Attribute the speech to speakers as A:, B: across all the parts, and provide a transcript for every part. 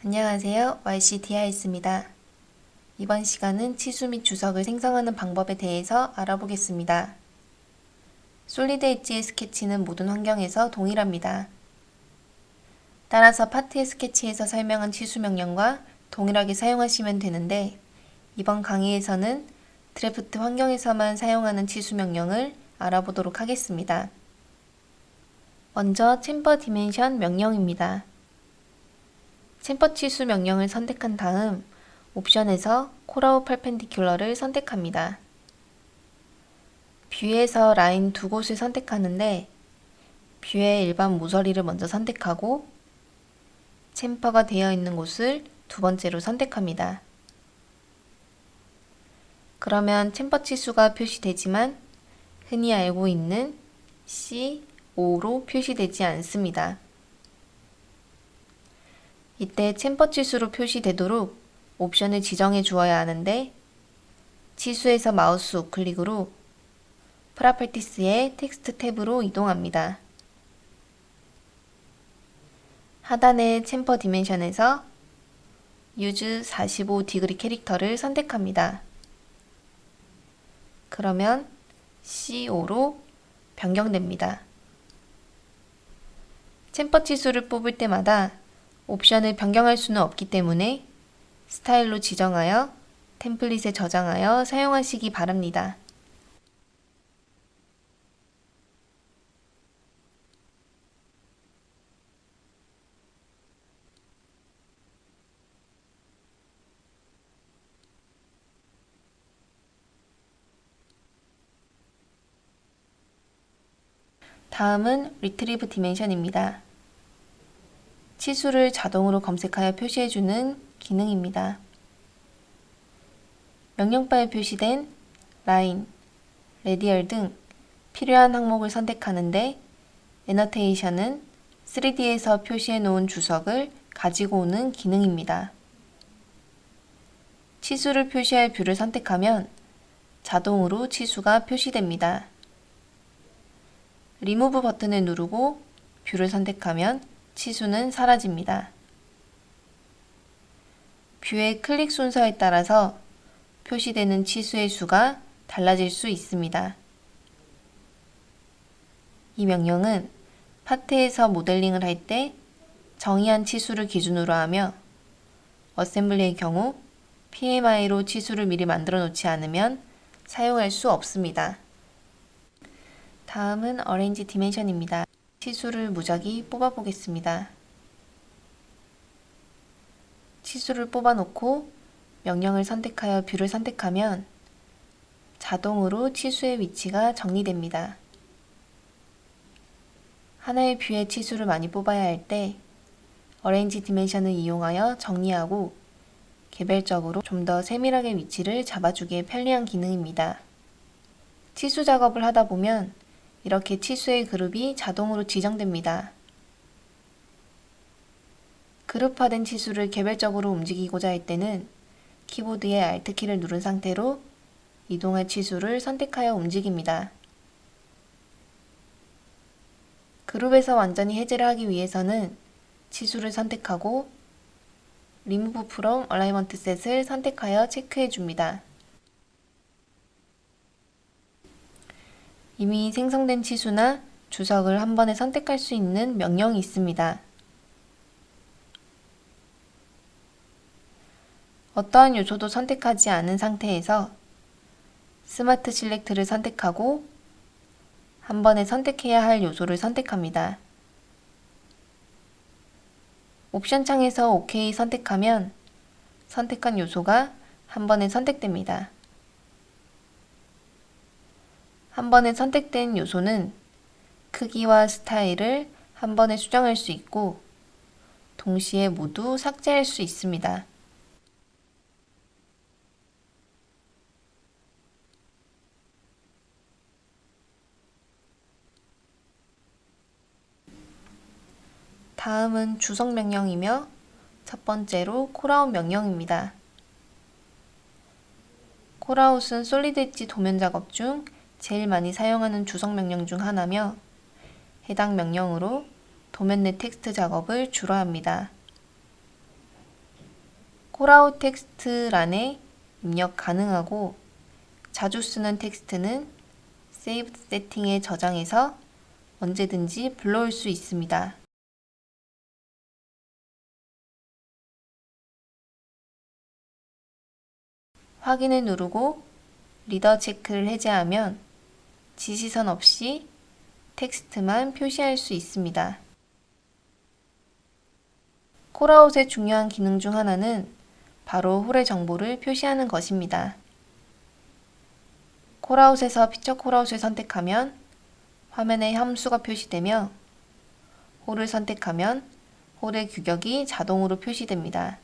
A: 안녕하세요. YCDIS입니다. 이번 시간은 치수 및 주석을 생성하는 방법에 대해서 알아보겠습니다. 솔리드 엣지의 스케치는 모든 환경에서 동일합니다. 따라서 파트의 스케치에서 설명한 치수 명령과 동일하게 사용하시면 되는데, 이번 강의에서는 드래프트 환경에서만 사용하는 치수 명령을 알아보도록 하겠습니다. 먼저 챔버 디멘션 명령입니다. 챔버 치수 명령을 선택한 다음 옵션에서 콜아웃 퍼펜디큘러를 선택합니다. 뷰에서 라인 두 곳을 선택하는데 뷰의 일반 모서리를 먼저 선택하고 챔퍼가 되어 있는 곳을 두 번째로 선택합니다. 그러면 챔버 치수가 표시되지만 흔히 알고 있는 C5로 표시되지 않습니다. 이때 챔버 치수로 표시되도록 옵션을 지정해 주어야 하는데 치수에서 마우스 우클릭으로 프로퍼티스의 텍스트 탭으로 이동합니다. 하단의 챔버 디멘션에서 Use 45° 캐릭터를 선택합니다. 그러면 C5로 변경됩니다. 챔버 치수를 뽑을 때마다 옵션을 변경할 수는 없기 때문에 스타일로 지정하여 템플릿에 저장하여 사용하시기 바랍니다. 다음은 Retrieve Dimension입니다. 치수를 자동으로 검색하여 표시해주는 기능입니다. 명령바에 표시된 라인, 레디얼 등 필요한 항목을 선택하는데 애너테이션은 3D에서 표시해 놓은 주석을 가지고 오는 기능입니다. 치수를 표시할 뷰를 선택하면 자동으로 치수가 표시됩니다. 리무브 버튼을 누르고 뷰를 선택하면 치수는 사라집니다. 뷰의 클릭 순서에 따라서 표시되는 치수의 수가 달라질 수 있습니다. 이 명령은 파트에서 모델링을 할 때 정의한 치수를 기준으로 하며 어셈블리의 경우 PMI로 치수를 미리 만들어 놓지 않으면 사용할 수 없습니다. 다음은 Arrange Dimension입니다. 치수를 무작위 뽑아 보겠습니다. 치수를 뽑아 놓고 명령을 선택하여 뷰를 선택하면 자동으로 치수의 위치가 정리됩니다. 하나의 뷰의 치수를 많이 뽑아야 할 때 Arrange Dimension을 이용하여 정리하고 개별적으로 좀 더 세밀하게 위치를 잡아주기에 편리한 기능입니다. 치수 작업을 하다 보면 이렇게 치수의 그룹이 자동으로 지정됩니다. 그룹화된 치수를 개별적으로 움직이고자 할 때는 키보드의 Alt키를 누른 상태로 이동할 치수를 선택하여 움직입니다. 그룹에서 완전히 해제를 하기 위해서는 치수를 선택하고 Remove from Alignment Set을 선택하여 체크해 줍니다. 이미 생성된 치수나 주석을 한 번에 선택할 수 있는 명령이 있습니다. 어떠한 요소도 선택하지 않은 상태에서 스마트 실렉트를 선택하고 한 번에 선택해야 할 요소를 선택합니다. 옵션 창에서 OK 선택하면 선택한 요소가 한 번에 선택됩니다. 한 번에 선택된 요소는 크기와 스타일을 한 번에 수정할 수 있고 동시에 모두 삭제할 수 있습니다. 다음은 주석 명령이며 첫 번째로 콜아웃 명령입니다. 콜아웃은 솔리드 엣지 도면 작업 중 제일 많이 사용하는 주석 명령 중 하나며 해당 명령으로 도면 내 텍스트 작업을 주로 합니다. 콜아웃 텍스트란에 입력 가능하고 자주 쓰는 텍스트는 Saved 세팅에 저장해서 언제든지 불러올 수 있습니다. 확인을 누르고 리더 체크를 해제하면 지시선 없이 텍스트만 표시할 수 있습니다. 콜아웃의 중요한 기능 중 하나는 바로 홀의 정보를 표시하는 것입니다. 콜아웃에서 피처 콜아웃을 선택하면 화면에 함수가 표시되며 홀을 선택하면 홀의 규격이 자동으로 표시됩니다.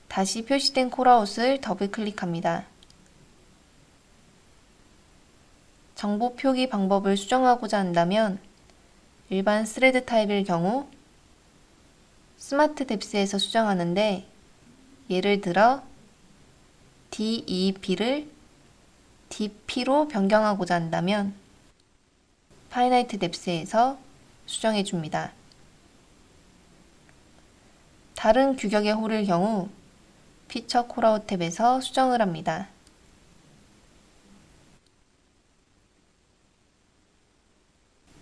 A: 다시 표시된 콜아웃을 더블 클릭합니다. 정보 표기 방법을 수정하고자 한다면 일반 스레드 타입일 경우 스마트 뎁스에서 수정하는데 예를 들어 DEP를 DP로 변경하고자 한다면 파이나이트 뎁스에서 수정해 줍니다. 다른 규격의 홀일 경우 피처 콜아웃 탭에서 수정을 합니다.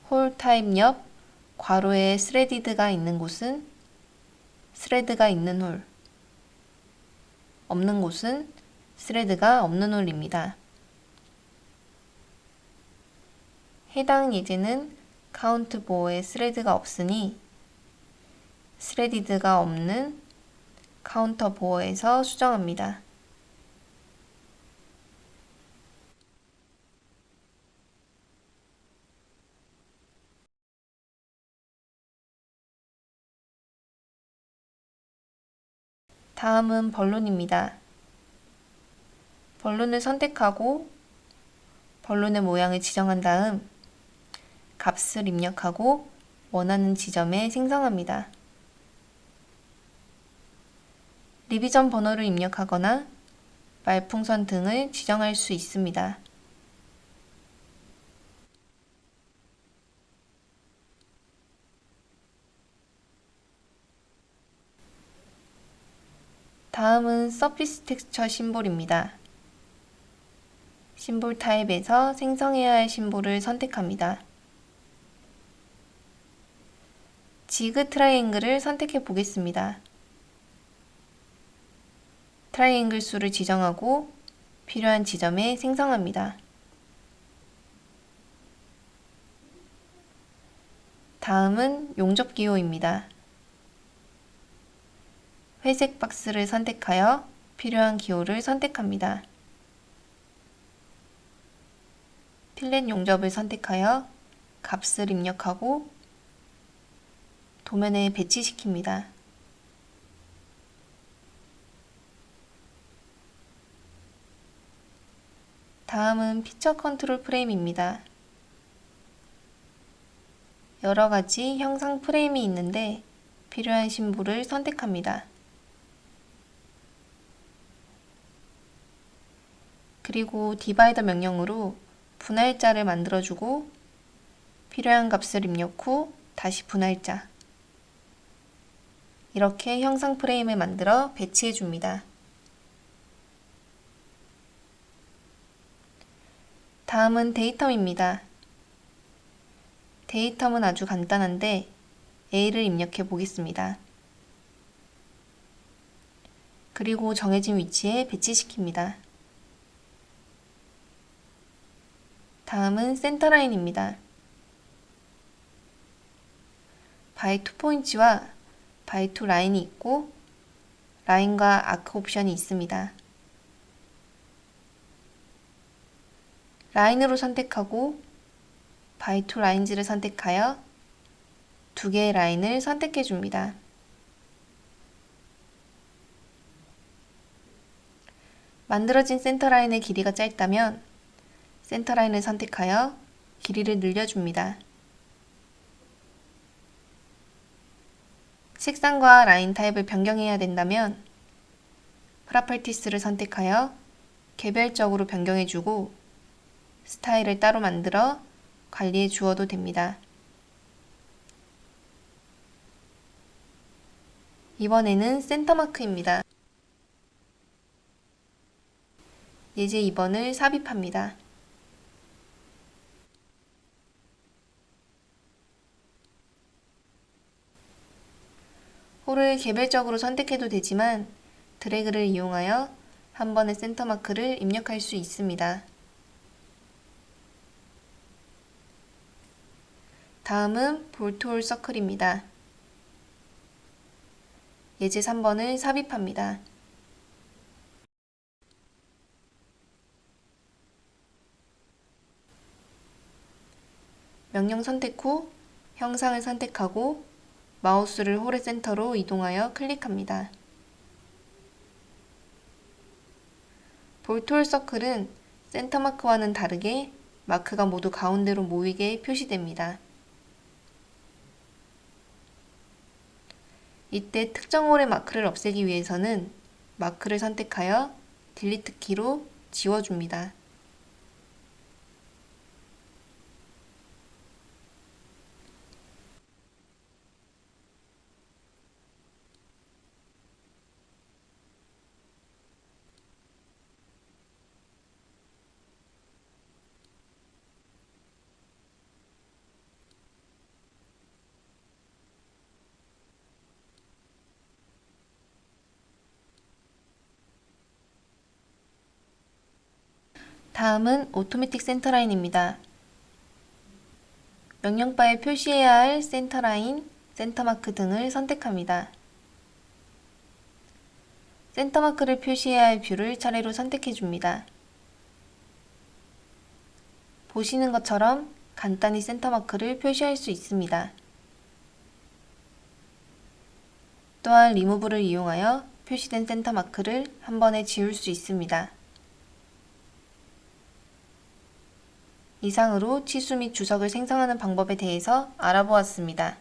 A: 홀 타입 옆 괄호에 스레디드가 있는 곳은 스레드가 있는 홀, 없는 곳은 스레드가 없는 홀입니다. 해당 예제는 카운트 보어에 스레드가 없으니 스레디드가 없는 카운터 보어에서 수정합니다. 다음은 번론입니다. 번론을 선택하고 번론의 모양을 지정한 다음 값을 입력하고 원하는 지점에 생성합니다. 리비전 번호를 입력하거나 말풍선 등을 지정할 수 있습니다. 다음은 서피스 텍스처 심볼입니다. 심볼 타입에서 생성해야 할 심볼을 선택합니다. 지그 트라이앵글을 선택해 보겠습니다. 트라이앵글 수를 지정하고 필요한 지점에 생성합니다. 다음은 용접 기호입니다. 회색 박스를 선택하여 필요한 기호를 선택합니다. 필렛 용접을 선택하여 값을 입력하고 도면에 배치시킵니다. 다음은 피처 컨트롤 프레임입니다. 여러 가지 형상 프레임이 있는데 필요한 심볼을 선택합니다. 그리고 디바이더 명령으로 분할자를 만들어주고 필요한 값을 입력 후 다시 분할자. 이렇게 형상 프레임을 만들어 배치해 줍니다. 다음은 데이텀입니다. 데이텀은 아주 간단한데 A를 입력해 보겠습니다. 그리고 정해진 위치에 배치시킵니다. 다음은 센터라인입니다. by to 포인트와 by to 라인이 있고 라인과 아크 옵션이 있습니다. 라인으로 선택하고 by to 라인즈를 선택하여 두 개의 라인을 선택해 줍니다. 만들어진 센터라인의 길이가 짧다면 센터라인을 선택하여 길이를 늘려줍니다. 색상과 라인 타입을 변경해야 된다면 프로퍼티스를 선택하여 개별적으로 변경해주고 스타일을 따로 만들어 관리해 주어도 됩니다. 이번에는 센터마크입니다. 예제 2번을 삽입합니다. 홀을 개별적으로 선택해도 되지만 드래그를 이용하여 한 번에 센터마크를 입력할 수 있습니다. 다음은 볼트홀 서클입니다. 예제 3번을 삽입합니다. 명령 선택 후 형상을 선택하고 마우스를 홀의 센터로 이동하여 클릭합니다. 볼트홀 서클은 센터마크와는 다르게 마크가 모두 가운데로 모이게 표시됩니다. 이때 특정 홀의 마크를 없애기 위해서는 마크를 선택하여 딜리트 키로 지워줍니다. 다음은 오토매틱 센터라인입니다. 명령바에 표시해야 할 센터라인, 센터마크 등을 선택합니다. 센터마크를 표시해야 할 뷰를 차례로 선택해 줍니다. 보시는 것처럼 간단히 센터마크를 표시할 수 있습니다. 또한 리무브를 이용하여 표시된 센터마크를 한 번에 지울 수 있습니다. 이상으로 치수 및 주석을 생성하는 방법에 대해서 알아보았습니다.